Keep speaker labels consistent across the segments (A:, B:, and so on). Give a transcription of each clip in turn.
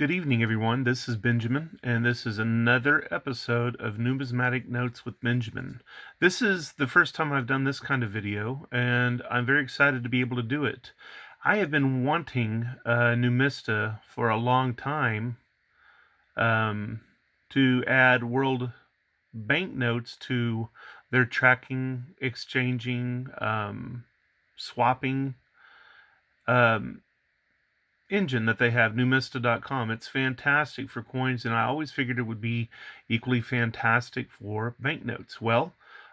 A: Good evening, everyone. This is Benjamin, and this is another episode of Numismatic Notes with Benjamin. This is the first time I've done this kind of video, and I'm very excited to be able to do it. I have been wanting Numista for a long time um, to add world banknotes to their tracking, exchanging, swapping um, engine that they have, Numista.com. It's fantastic for coins, and I always figured it would be equally fantastic for banknotes. Well,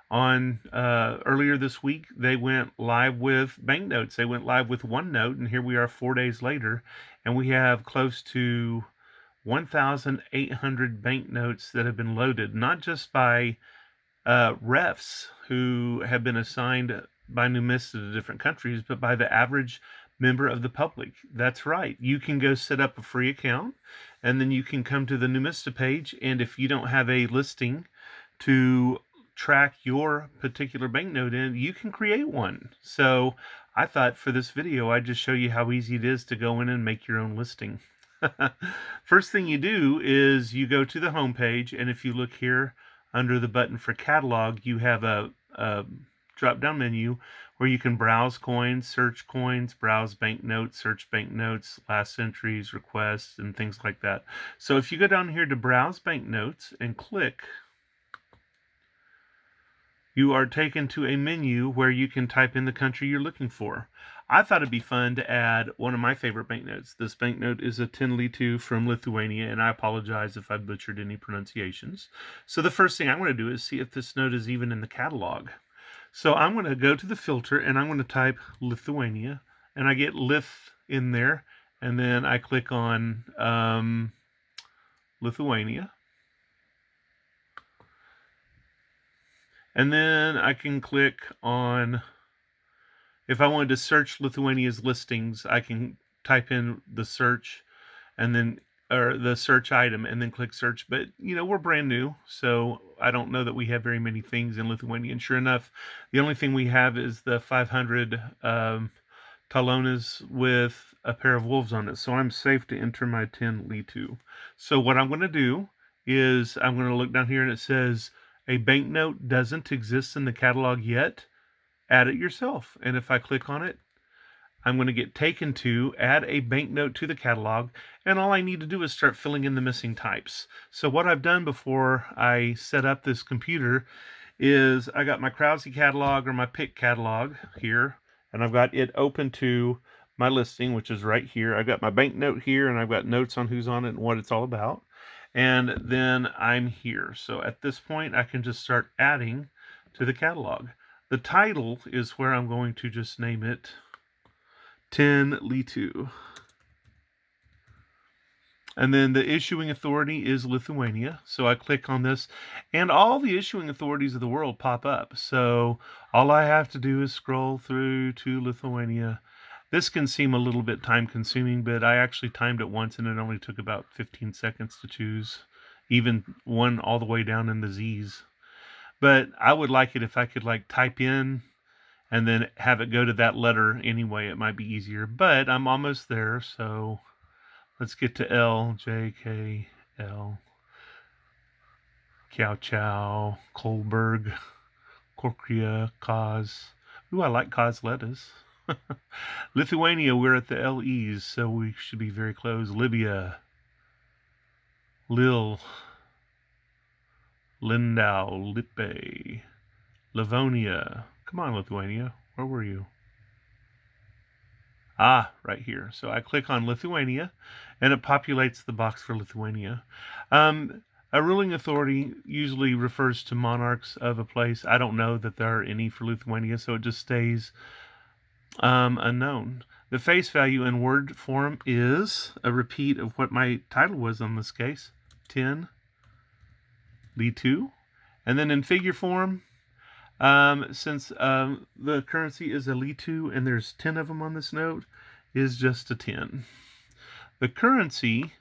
A: on earlier this week, they went live with banknotes. They went live with OneNote, and here we are 4 days later, and we have close to 1,800 banknotes that have been loaded, not just by refs who have been assigned by Numista to different countries, but by the average member of the public. That's right. You can go set up a free account, and then you can come to the Numista page, and if you don't have a listing to track your particular banknote in, you can create one. So I thought for this video, I'd just show you how easy it is to go in and make your own listing. First thing you do is you go to the home page, and if you look here under the button for catalog, you have a drop-down menu where you can browse coins, browse banknotes, search banknotes, last centuries, requests, and things like that. So if you go down here to browse banknotes and click, you are taken to a menu where you can type in the country you're looking for. I thought it'd be fun to add one of my favorite banknotes. This banknote is a 10 litu from Lithuania, and I apologize if I butchered any pronunciations. So the first thing I'm going to do is see if this note is even in the catalog. So I'm going to go to the filter, and I'm going to type Lithuania, and I get Lith in there, and then I click on Lithuania. And then I can click on, if I wanted to search Lithuania's listings, I can type in the search and then, or the search item, and then click search. But, you know, we're brand new, so I don't know that we have very many things in Lithuania. And sure enough, the only thing we have is the 500 talonas with a pair of wolves on it. So I'm safe to enter my 10 litu. So what I'm going to do is I'm going to look down here, and it says a banknote doesn't exist in the catalog yet. Add it yourself. And if I click on it, I'm going to get taken to add a banknote to the catalog, and all I need to do is start filling in the missing types. So what I've done before I set up this computer is I got my Krause catalog or my pick catalog here, and I've got it open to my listing, which is right here. I've got my banknote here, and I've got notes on who's on it and what it's all about. And then I'm here. So at this point, I can just start adding to the catalog. The title is where I'm going to just name it 10 litu. And then the issuing authority is Lithuania. So I click on this, and all the issuing authorities of the world pop up. So all I have to do is scroll through to Lithuania. This can seem a little bit time consuming, but I actually timed it once, and it only took about 15 seconds to choose, even one all the way down in the Z's. But I would like it if I could like type in and then have it go to that letter anyway. It might be easier, but I'm almost there. So let's get to L, J, K, L, Kiao Chow, Kolberg, Korkria, Kaz. Ooh, I like Kaz lettuce. Lithuania, we're at the LEs, so we should be very close. Libya, Lille, Lindau, Lippe, Livonia. Come on, Lithuania. Where were you? Ah, right here. So I click on Lithuania, and it populates the box for Lithuania. A ruling authority usually refers to monarchs of a place. I don't know that there are any for Lithuania, so it just stays unknown. The face value in word form is a repeat of what my title was on this case, 10 litu. And then in figure form, since the currency is a litu and there's 10 of them on this note, is just a 10. The currency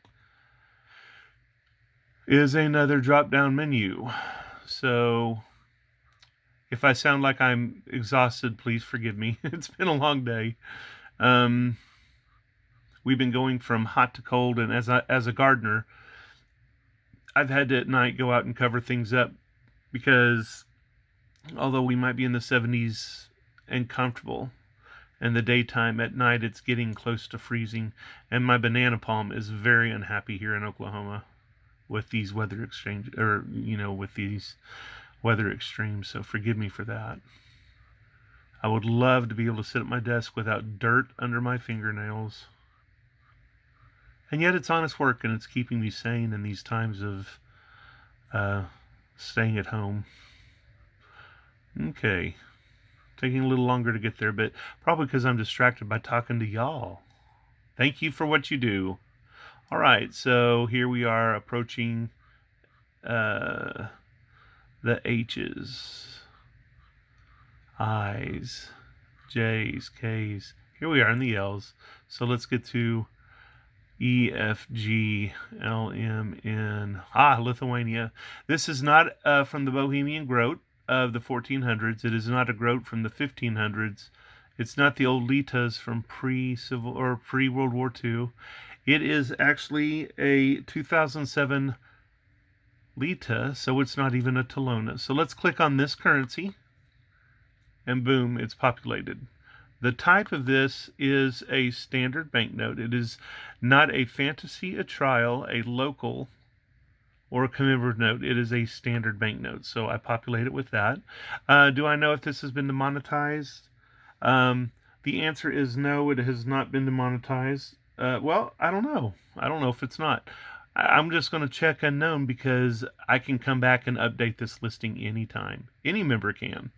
A: is another drop-down menu. So if I sound like I'm exhausted, please forgive me. It's been a long day. we've been going from hot to cold, and as a gardener, I've had to at night go out and cover things up because although we might be in the 70s and comfortable in the daytime, at night it's getting close to freezing, and my banana palm is very unhappy here in Oklahoma with these weather with these weather extremes. So forgive me for that. I would love to be able to sit at my desk without dirt under my fingernails. And yet it's honest work, and it's keeping me sane in these times of staying at home. Okay. Taking a little longer to get there, but probably because I'm distracted by talking to y'all. Thank you for what you do. All right, so here we are approaching the H's, I's, J's, K's. Here we are in the L's. So let's get to E, F, G, L, M, N. Lithuania. This is not from the Bohemian Groat of the 1400s. It is not a groat from the 1500s. It's not the old litas from pre-civil or pre-World War II. It is actually a 2007 lita, so it's not even a talona. So let's click on this currency, and boom, it's populated. The type of this is a standard banknote. It is not a fantasy, a trial, a local, or a commemorative note. It is a standard banknote. So I populate it with that. Do I know if this has been demonetized? The answer is no, it has not been demonetized. Well, I don't know. I don't know if it's not. I'm just going to check unknown because I can come back and update this listing anytime. Any member can.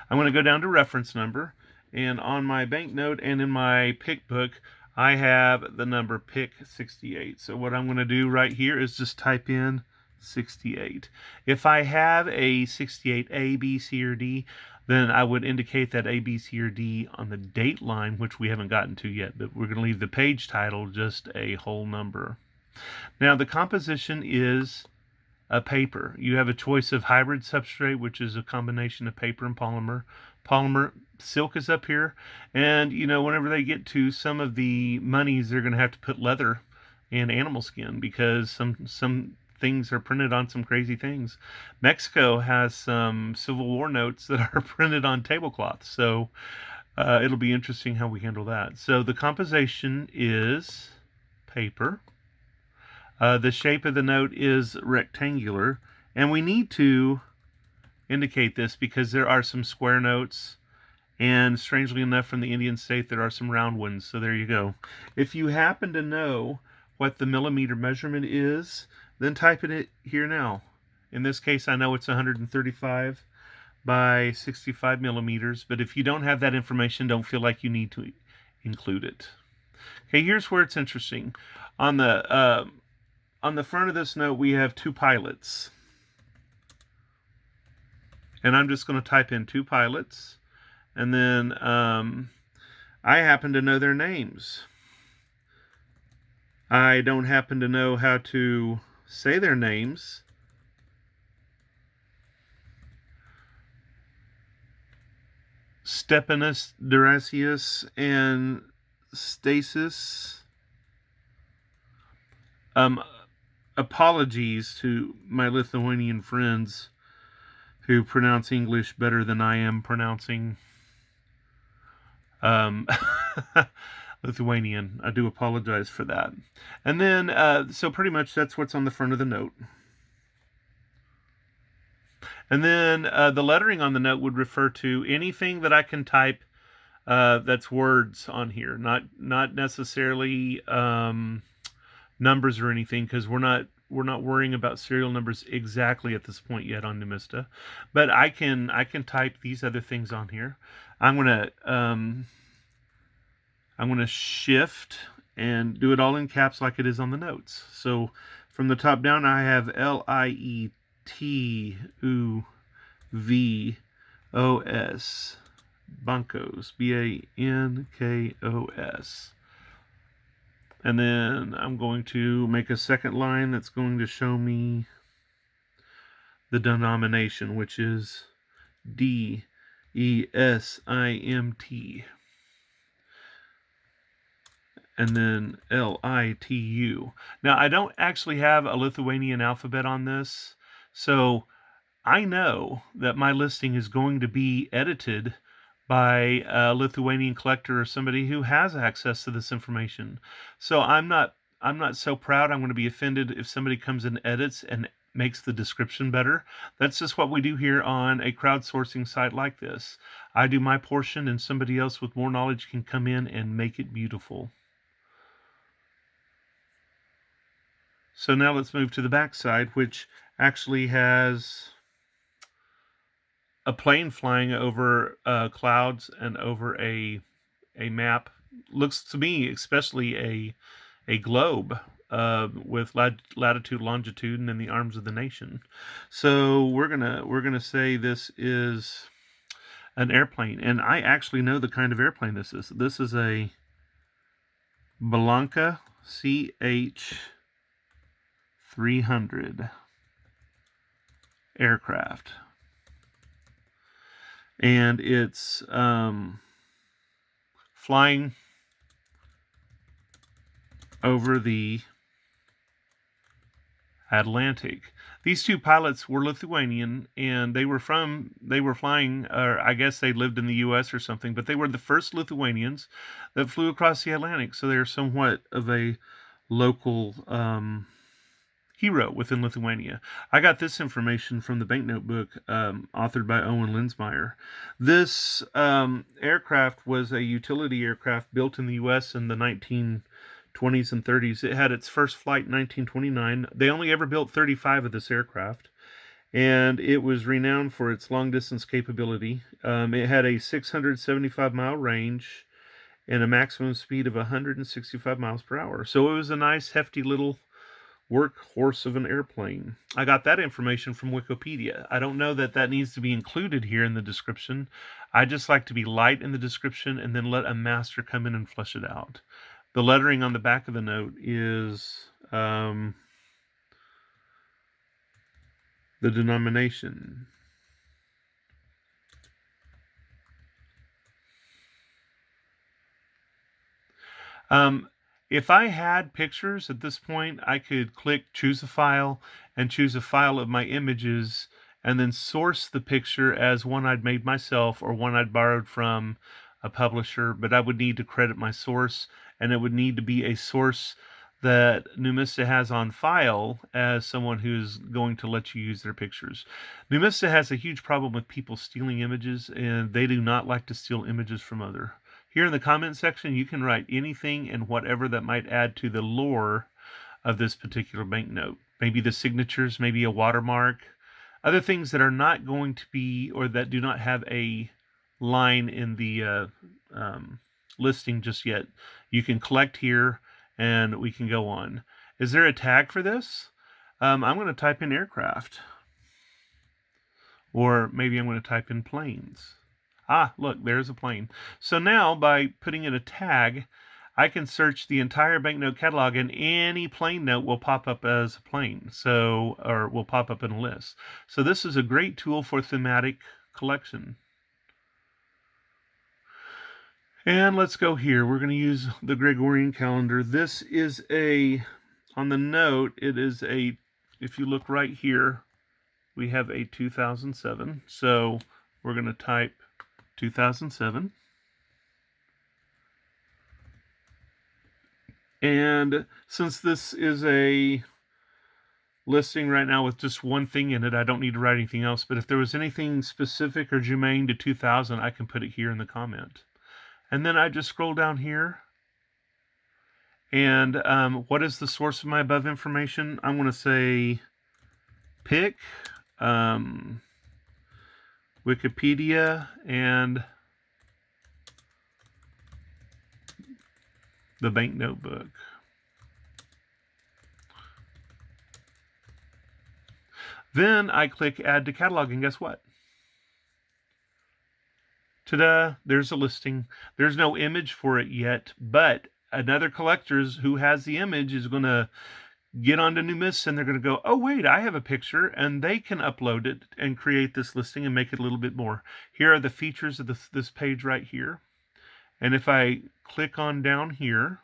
A: I'm going to go down to reference number, and on my banknote and in my pick book, I have the number pick 68. So what I'm going to do right here is just type in 68. If I have a 68 A, B, C, or D, then I would indicate that A, B, C, or D on the date line, which we haven't gotten to yet, but we're going to leave the page title just a whole number. Now, the composition is a paper. You have a choice of hybrid substrate, which is a combination of paper and polymer. Silk is up here, and whenever they get to some of the monies, they're going to have to put leather and animal skin because some things are printed on some crazy things. Mexico has some Civil War notes that are printed on tablecloth, so it'll be interesting how we handle that. So the composition is paper. The shape of the note is rectangular, and we need to indicate this because there are some square notes, and strangely enough, from the Indian state, there are some round ones. So there you go. If you happen to know what the millimeter measurement is, then type it here now. In this case, I know it's 135 by 65 millimeters, but if you don't have that information, don't feel like you need to include it. Okay, here's where it's interesting. On the front of this note, we have two pilots. And I'm just going to type in two pilots. And then I happen to know their names. I don't happen to know how to say their names. Stepanus, Durasius, and Stasis. Apologies to my Lithuanian friends who pronounce English better than I am pronouncing Lithuanian. I do apologize for that. And then, so pretty much that's what's on the front of the note. And then the lettering on the note would refer to anything that I can type that's words on here, not necessarily numbers or anything, because we're not worrying about serial numbers exactly at this point yet on Numista. But I can type these other things on here. I'm gonna shift and do it all in caps like it is on the notes. So from the top down, I have LIETUVOS, bankos, BANKOS. And then I'm going to make a second line that's going to show me the denomination, which is DESIMT. and then Litu. Now, I don't actually have a Lithuanian alphabet on this, so I know that my listing is going to be edited by a Lithuanian collector or somebody who has access to this information. So I'm not so proud I'm going to be offended if somebody comes and edits and makes the description better. That's just what we do here on a crowdsourcing site like this. I do my portion and somebody else with more knowledge can come in and make it beautiful. So now let's move to the back side, which actually has a plane flying over clouds and over a map. Looks to me especially a globe with latitude, longitude, and then the arms of the nation. So we're gonna say this is an airplane, and I actually know the kind of airplane this is. This is a Blanca CH-300 aircraft. And it's flying over the Atlantic. These two pilots were Lithuanian, and they were flying, or I guess they lived in the U.S. or something, but they were the first Lithuanians that flew across the Atlantic, so they're somewhat of a local hero within Lithuania. I got this information from the banknote book authored by Owen Linsmeyer. This aircraft was a utility aircraft built in the U.S. in the 1920s and 30s. It had its first flight in 1929. They only ever built 35 of this aircraft, and it was renowned for its long-distance capability. It had a 675-mile range and a maximum speed of 165 miles per hour. So it was a nice, hefty little workhorse of an airplane. I got that information from Wikipedia. I don't know that that needs to be included here in the description. I just like to be light in the description and then let a master come in and flesh it out. The lettering on the back of the note is the denomination. If I had pictures at this point, I could click choose a file and choose a file of my images and then source the picture as one I'd made myself or one I'd borrowed from a publisher, but I would need to credit my source, and it would need to be a source that Numista has on file as someone who's going to let you use their pictures. Numista has a huge problem with people stealing images, and they do not like to steal images from other. Here in the comment section, you can write anything and whatever that might add to the lore of this particular banknote. Maybe the signatures, maybe a watermark, other things that are not going to be, or that do not have a line in the listing just yet. You can collect here and we can go on. Is there a tag for this? I'm going to type in aircraft. Or maybe I'm going to type in planes. Ah, look, there's a plane. So now by putting in a tag, I can search the entire banknote catalog and any plane note will pop up as a plane. So, or will pop up in a list. So this is a great tool for thematic collection. And let's go here. We're going to use the Gregorian calendar. This is on the note, it is if you look right here, we have a 2007. So we're going to type 2007. And since this is a listing right now with just one thing in it, I don't need to write anything else. But if there was anything specific or germane to 2000, I can put it here in the comment. And then I just scroll down here. And what is the source of my above information? I'm going to say pick Wikipedia and the banknote book. Then I click add to catalog, and guess what? Ta-da, there's a listing. There's no image for it yet, but another collector who has the image is going to get onto Numista and they're going to go, oh, wait, I have a picture, and they can upload it and create this listing and make it a little bit more. Here are the features of this page right here. And if I click on down here,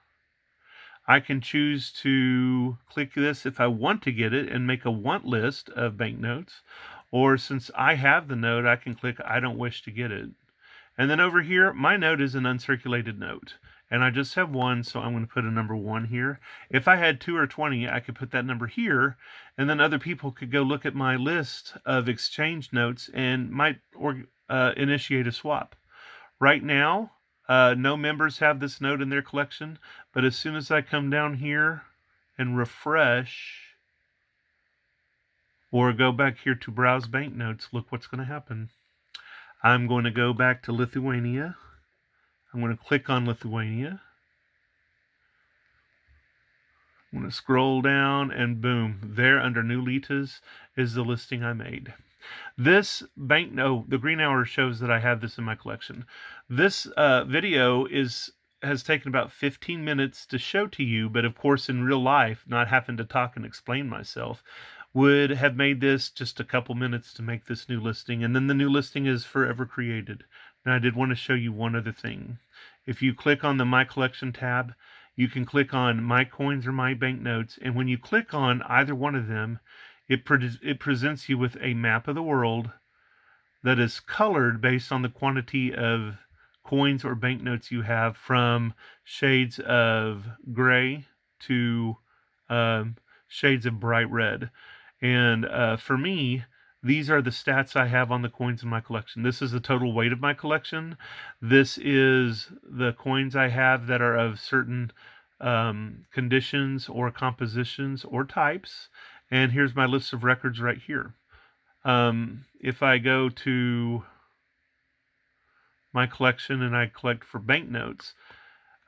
A: I can choose to click this if I want to get it and make a want list of banknotes. Or since I have the note, I can click I don't wish to get it. And then over here, my note is an uncirculated note. And I just have one, so I'm going to put a number 1 here. If I had 2 or 20, I could put that number here, and then other people could go look at my list of exchange notes and might initiate a swap. Right now, no members have this note in their collection, but as soon as I come down here and refresh, or go back here to browse banknotes, look what's going to happen. I'm going to go back to Lithuania. I'm going to click on Lithuania. I'm going to scroll down, and boom, there under New Litas is the listing I made. This banknote, the green hour shows that I have this in my collection. This video has taken about 15 minutes to show to you, but of course in real life, not having to talk and explain myself, would have made this just a couple minutes to make this new listing, and then the new listing is forever created. Now I did want to show you one other thing. If you click on the My Collection tab, you can click on My Coins or My Banknotes, and when you click on either one of them, it presents you with a map of the world that is colored based on the quantity of coins or banknotes you have, from shades of gray to shades of bright red. And for me, these are the stats I have on the coins in my collection. This is the total weight of my collection. This is the coins I have that are of certain conditions or compositions or types. And here's my list of records right here. If I go to my collection and I collect for banknotes,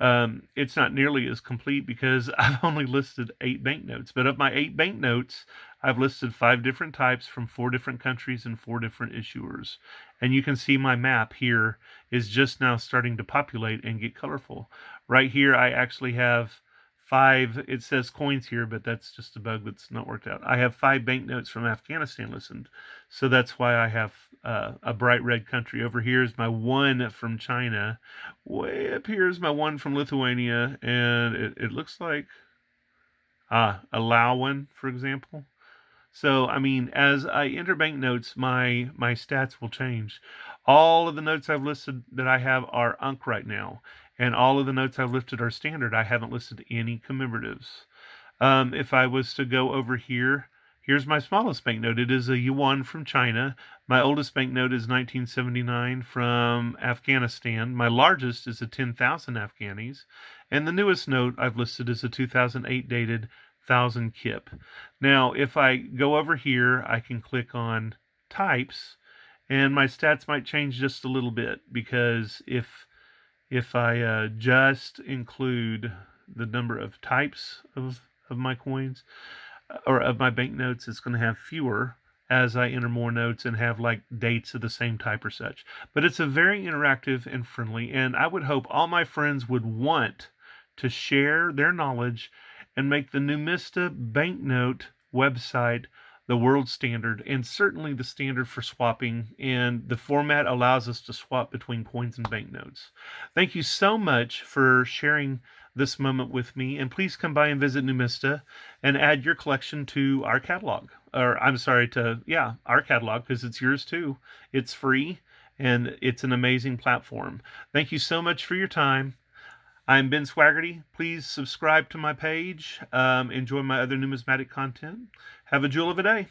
A: it's not nearly as complete because I've only listed 8 banknotes. But of my 8 banknotes, I've listed 5 different types from 4 different countries and 4 different issuers. And you can see my map here is just now starting to populate and get colorful. Right here, I actually have 5, it says coins here, but that's just a bug that's not worked out. I have 5 banknotes from Afghanistan listed. So that's why I have a bright red country. Over here is my 1 from China. Way up here is my 1 from Lithuania. And it looks like a Lao one, for example. So, I mean, as I enter banknotes, my stats will change. All of the notes I've listed that I have are UNC right now, and all of the notes I've listed are standard. I haven't listed any commemoratives. If I was to go over here, here's my smallest banknote. It is a yuan from China. My oldest banknote is 1979 from Afghanistan. My largest is a 10,000 Afghanis. And the newest note I've listed is a 2008 dated 1,000 kip. Now, if I go over here, I can click on types, and my stats might change just a little bit, because if I just include the number of types of my coins or of my banknotes, it's going to have fewer as I enter more notes and have like dates of the same type or such. But it's a very interactive and friendly, and I would hope all my friends would want to share their knowledge and make the Numista banknote website the world standard, and certainly the standard for swapping, and the format allows us to swap between coins and banknotes. Thank you so much for sharing this moment with me, and please come by and visit Numista and add your collection to our catalog. Or I'm sorry, our catalog, because it's yours too. It's free, and it's an amazing platform. Thank you so much for your time. I'm Ben Swaggerty. Please subscribe to my page. Enjoy my other numismatic content. Have a jewel of a day.